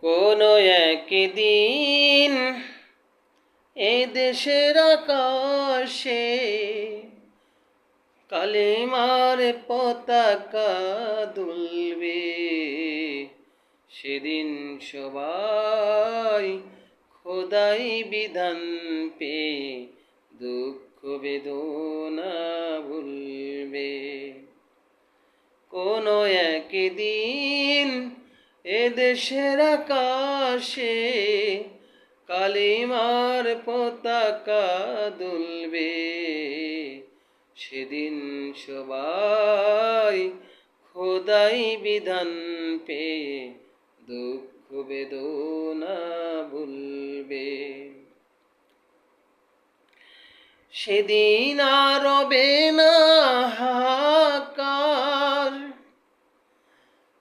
কোনো একদিন এ দেশের আকাশে কালেমার পতাকা দুলবে। সেদিন সবাই খোদাই বিধান পেয়ে দুঃখ বেদনা ভুলবে। কোনো একদিন এ দেশের আকাশে কালিমার পতাকা দুলবে। সেদিন সবাই খোদাই বিধান পেয়ে দুঃখ বেদনা ভুলবে। সেদিন আর রবে না হাহাকার,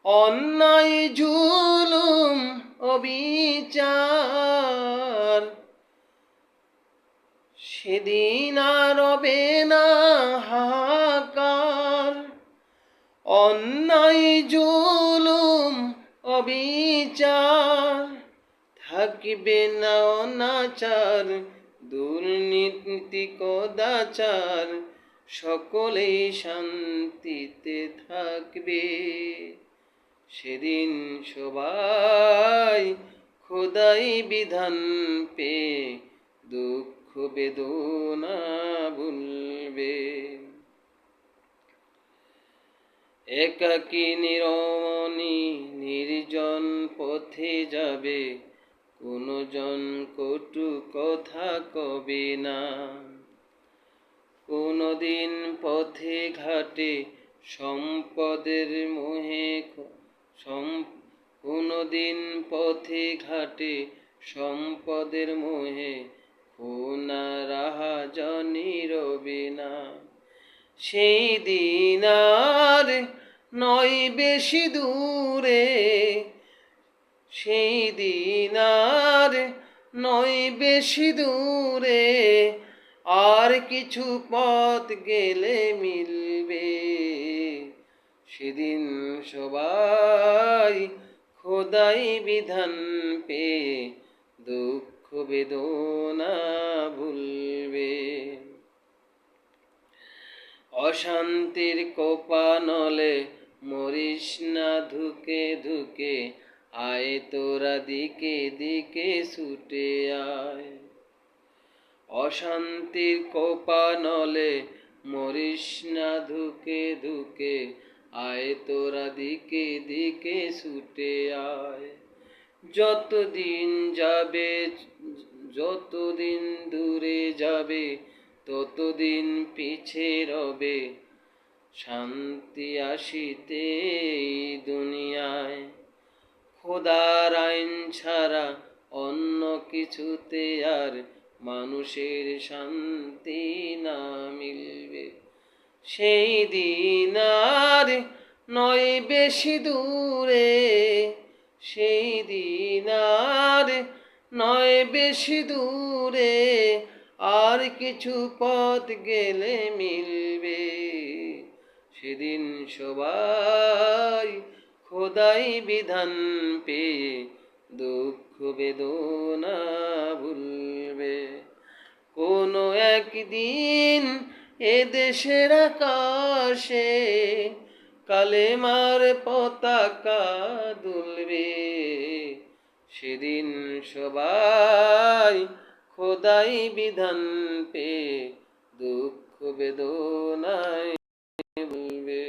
অন্যায় জুলুম অবিচার। সেদিন আর রবে না হাহাকার, অন্যায় জুলুম অবিচার। থাকবে না অনাচার, দুর্নীতি কদাচার, সকলেই শান্তিতে থাকবে। সেদিন সবাই খোদাই বিধান পেয়ে দুঃখ বেদনা ভুলবে। একাকী নিরমণি নির্জন পথে যাবে, কোনো জন কটু কথা কবে না। কোনদিন পথে ঘাটে সম্পদের মোহে, কোনদিন পথে ঘাটে সম্পদের মোহে খুনা রাহাজানি রবে না। সেই দিন আর নয় বেশি দূরে, সেই দিন আর নয় বেশি দূরে, আর কিছু পথ গেলে মিলবে। সেদিন সবাই খোদাই বিধান পেয়ে দুঃখ বেদনা ভুলবে। অশান্তির কোপানলে মরিস না ধুকে ধুকে, আয় তোরা দিকে দিকে ছুটে আয়। অশান্তির কোপানলে মরিস না ধুকে ধুকে, আয় তোরা দিকে দিকে ছুটে আয়। যতদিন যাবে, যতদিন দূরে যাবে, ততদিন পিছে রবে শান্তি আসিতে এই দুনিয়ায়। খোদার আইন ছাড়া অন্য কিছুতে আর মানুষের শান্তি না মিলবে। সেই দিন আর নয় বেশি দূরে, সেই দিন আর নয় বেশি দূরে, আর কিছু পথ গেলে মিলবে। সেদিন সবাই খোদাই বিধান পেয়ে দুঃখ বেদনা ভুলবে। কোনো একদিন এ দেশের আকাশে কালেমার পতাকা দুলবে। সেদিন সবাই খোদাই বিধান পেয়ে দুঃখ বেদনায় ভুলবে।